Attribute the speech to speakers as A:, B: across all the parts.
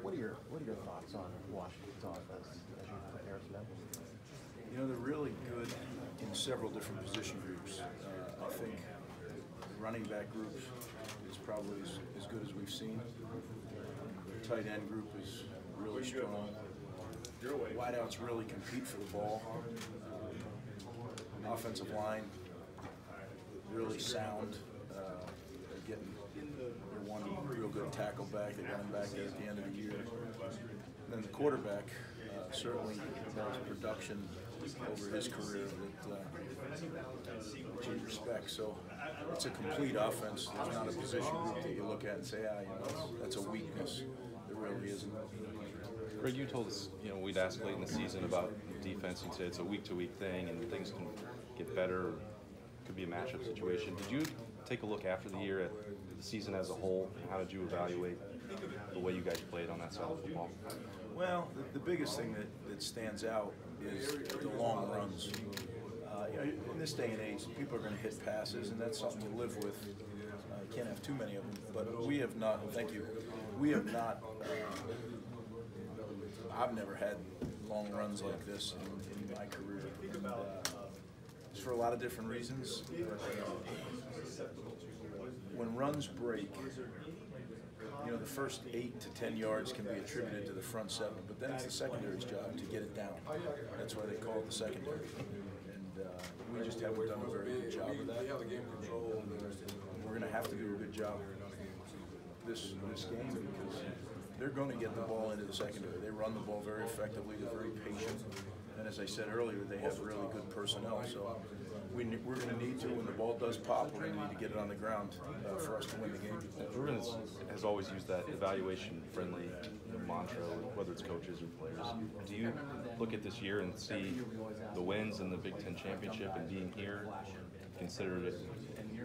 A: What are your thoughts on Washington's offense as you compare it to them?
B: You know, they're really good in several different position groups. I think the running back group is probably as good as we've seen. The tight end group is really strong. Wideouts really compete for the ball. Offensive line, really sound. They're getting their one real good tackle back. They got him back there at the end of the year. And then the quarterback certainly has production over his career that you respect. So it's a complete offense. There's not a position group that you look at and say, that's a weakness. There really isn't.
C: Greg, you told us, we'd ask late in the season about defense. You'd say it's a week-to-week thing, and things can get better. Could be a matchup situation. Did you take a look after the year at the season as a whole? How did you evaluate the way you guys played on that side of the ball?
B: Well, the biggest thing that stands out is the long runs. In this day and age, people are going to hit passes, and that's something you live with. You can't have too many of them, but we have not, thank you, we have not, I've never had long runs like this in my career. And, it's for a lot of different reasons. When runs break, the first 8 to 10 yards can be attributed to the front seven, but then it's the secondary's job to get it down. That's why they call it the secondary. And we just haven't done a very good job of that. We're going to have to do a good job this game because they're going to get the ball into the secondary. They run the ball very effectively. They're very patient. And as I said earlier, they have really good personnel. So we're going to need to, when the ball does pop, we're going to need to get it on the ground for us to win the game.
C: Ruben has always used that evaluation-friendly mantra, whether it's coaches or players. Do you look at this year and see the wins in the Big Ten Championship and being here, consider it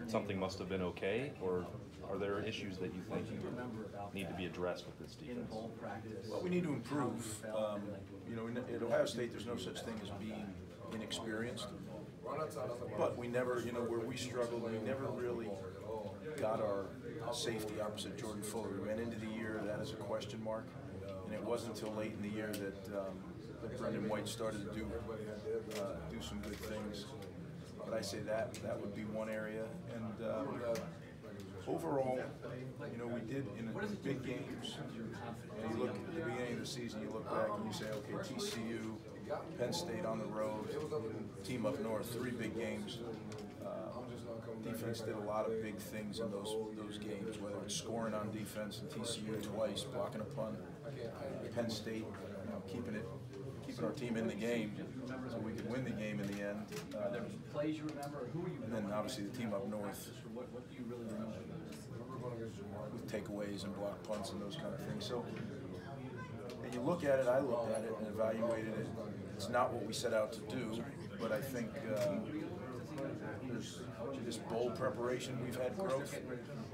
C: something must have been okay, or are there issues that you think need to be addressed with this defense?
B: Well, we need to improve. At Ohio State, there's no such thing as being inexperienced. But we never, where we struggled, we never really got our safety opposite Jordan Fuller. We went into the year that as a question mark, and it wasn't until late in the year that Brendan White started to do some good things. But I say that would be one area. And overall, we did in the big games, and you look at the beginning of the season, you look back and you say, okay, TCU, Penn State on the road, team up north, 3 big games. Defense did a lot of big things in those games, whether it's scoring on defense and TCU twice, blocking a punt, Penn State, keeping our team in the game so we could win the game in the end. And then obviously the team up north with takeaways and block punts and those kind of things. So, and you look at it, I looked at it and evaluated it. It's not what we set out to do, but I think there's this bowl preparation, we've had growth,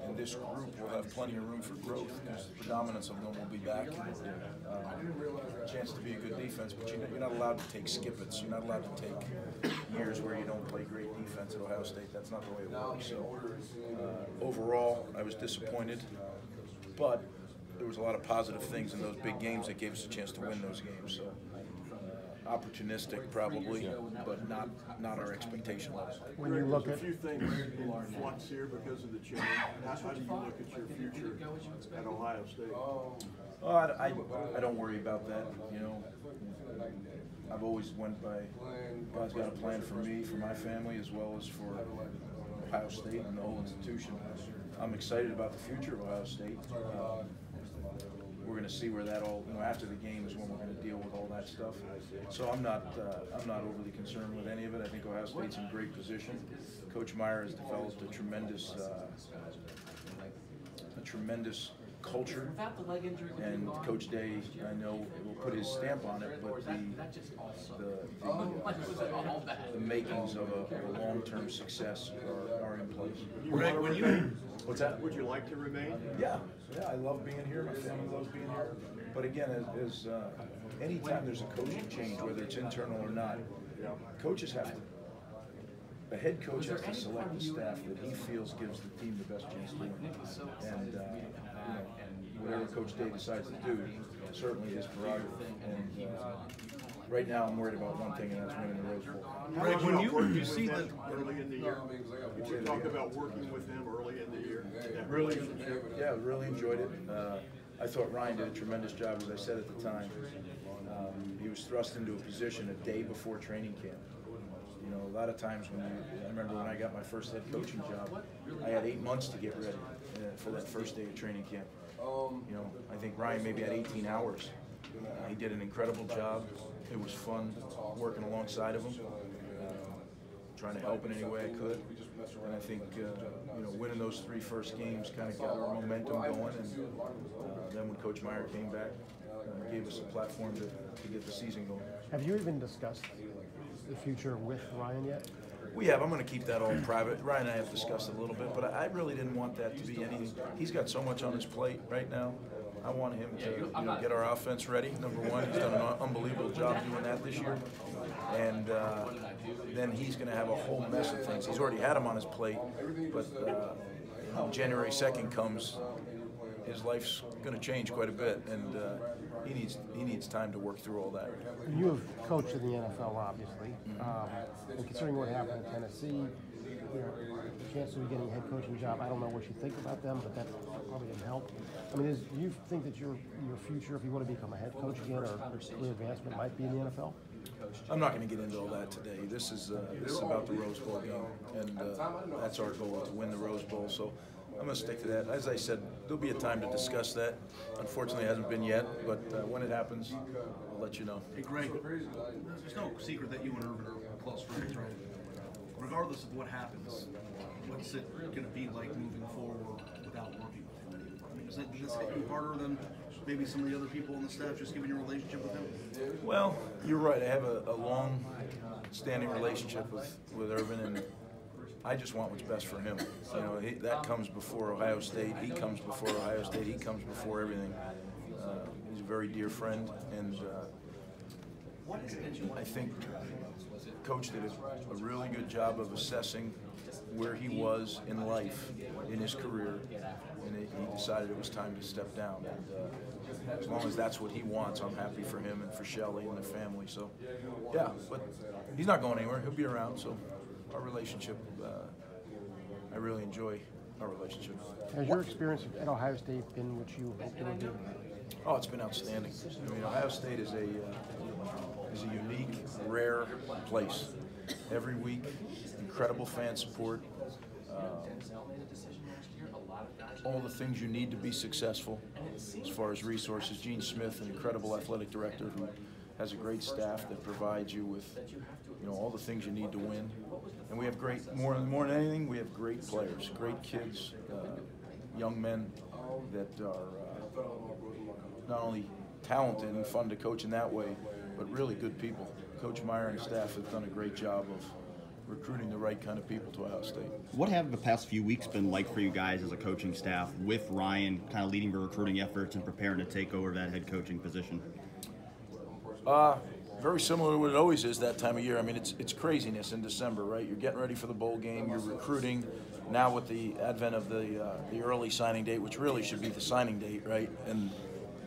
B: and this group will have plenty of room for growth because the predominance of them will be back. Chance to be a good defense, but you're not allowed to take skip-its. You're not allowed to take years where you don't play great defense at Ohio State. That's not the way it works. So overall, I was disappointed, but there was a lot of positive things in those big games that gave us a chance to win those games. So opportunistic probably, but not our expectation level.
D: When you look at a few things in flux here because of the change, how do you look at your future at Ohio State?
B: Oh, I don't worry about that. I've always went by God's got a plan for me, for my family, as well as for Ohio State and the whole institution. I'm excited about the future of Ohio State. We're going to see where that all, after the game is when we're going to deal with all that stuff. So I'm not overly concerned with any of it. I think Ohio State's in great position. Coach Meyer has developed a tremendous culture, and Coach Day, I know, will put his stamp on it, but the makings of a long-term success are in place.
D: Greg,
B: What's that?
D: Would you like to remain?
B: Yeah, I love being here. My family loves being here. But again, as anytime there's a coaching change, whether it's internal or not, coaches have to a head coach has to select the staff that he feels gives the team the best chance to win. And whatever Coach Day decides to do, certainly his prerogative. And right now, I'm worried about one thing, and that's winning the Rose Bowl.
D: Greg, when you see that early in the year, you talk about working with him early in the year.
B: Really enjoyed it. I thought Ryan did a tremendous job, as I said at the time. He was thrust into a position a day before training camp. You know, a lot of times I remember when I got my first head coaching job, I had 8 months to get ready for that first day of training camp. You know, I think Ryan maybe had 18 hours. He did an incredible job. It was fun working alongside of him, trying to help in any way I could. And I think, you know, winning those 3 first games kind of got our momentum going. And then when Coach Meyer came back, gave us a platform to get the season going.
E: Have you even discussed the future with Ryan yet?
B: We have. I'm going to keep that all private. Ryan and I have discussed it a little bit, but I really didn't want that to be anything. He's got so much on his plate right now. I want him to get our offense ready, number one. He's done an unbelievable job doing that this year. And then he's going to have a whole mess of things. He's already had them on his plate, but January 2nd comes, his life's going to change quite a bit, and he needs time to work through all that.
E: You have coached in the NFL, obviously, and considering what happened in Tennessee, you know, the chance of getting a head coaching job, I don't know what you think about them, but that probably didn't help. I mean, do you think that your future, if you want to become a head coach again, or career advancement, might be in the NFL?
B: I'm not going to get into all that today. This is about the Rose Bowl game, and that's our goal, to win the Rose Bowl. So I'm going to stick to that. As I said, there'll be a time to discuss that. Unfortunately, it hasn't been yet, but when it happens, I'll let you know.
F: Hey, Greg, there's no secret that you and Urban are close friends, right? Regardless of what happens, what's it going to be like moving forward without working with him anymore? I mean, does this hit you harder than maybe some of the other people on the staff, just given your relationship with him?
B: Well, you're right. I have a long-standing relationship with Urban, and I just want what's best for him. You know, that comes before Ohio State. He comes before Ohio State. He comes before everything. He's a very dear friend, and I think Coach did a really good job of assessing where he was in life, in his career, and he decided it was time to step down. And as long as that's what he wants, I'm happy for him and for Shelley and their family. So, yeah, but he's not going anywhere. He'll be around. So, our relationship, I really enjoy our relationship.
E: Has your experience at Ohio State been what you hoped it would be?
B: Oh, it's been outstanding. I mean, Ohio State is a unique, rare place. Every week, incredible fan support. All the things you need to be successful as far as resources. Gene Smith, an incredible athletic director who has a great staff that provides you with, you know, all the things you need to win. And we have great, more than anything, we have great players, great kids, young men that are not only talented and fun to coach in that way, but really good people. Coach Meyer and his staff have done a great job of recruiting the right kind of people to Ohio State.
G: What have the past few weeks been like for you guys as a coaching staff, with Ryan kind of leading the recruiting efforts and preparing to take over that head coaching position?
B: Very similar to what it always is that time of year. I mean, it's craziness in December, right? You're getting ready for the bowl game, you're recruiting. Now with the advent of the early signing date, which really should be the signing date, right? And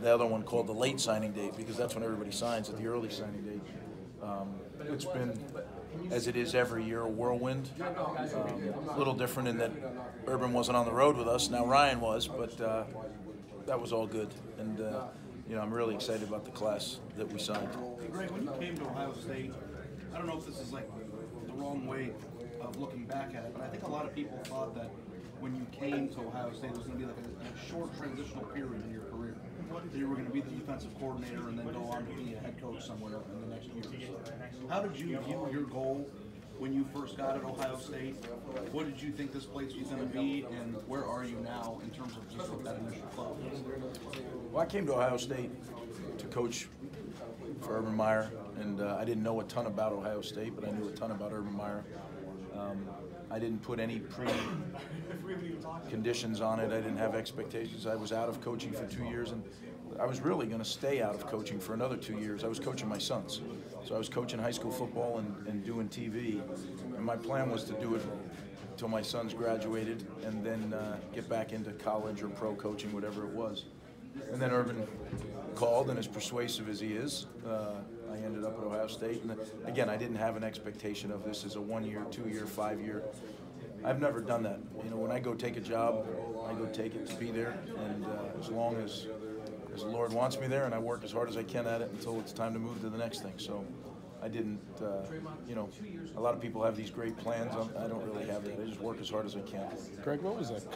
B: the other one called the late signing date, because that's when everybody signs, at the early signing date. It's been, as it is every year, a whirlwind. A little different in that Urban wasn't on the road with us. Now Ryan was, but that was all good. And you know, I'm really excited about the class that we signed.
F: Hey, Greg, when you came to Ohio State, I don't know if this is like the wrong way of looking back at it, but I think a lot of people thought that when you came to Ohio State, it was going to be like a short transitional period in your career. That you were going to be the defensive coordinator and then go on to be a head coach somewhere in the next year or so. How did you view your goal when you first got at Ohio State? What did you think this place was going to be, and where are you now in terms of just what that initial thought was?
B: Well, I came to Ohio State to coach for Urban Meyer, and I didn't know a ton about Ohio State, but I knew a ton about Urban Meyer. I didn't put any conditions on it. I didn't have expectations. I was out of coaching for 2 years, and I was really going to stay out of coaching for another 2 years. I was coaching my sons. So I was coaching high school football and doing TV. And my plan was to do it until my sons graduated and then get back into college or pro coaching, whatever it was. And then Urban called, and as persuasive as he is, I ended up at Ohio State. And again, I didn't have an expectation of this as a 1 year, 2 year, 5 year. I've never done that. You know, when I go take a job, I go take it to be there. And as long as the Lord wants me there, and I work as hard as I can at it until it's time to move to the next thing. So I didn't, you know, a lot of people have these great plans. I don't really have that. I just work as hard as I can.
H: Greg, what was that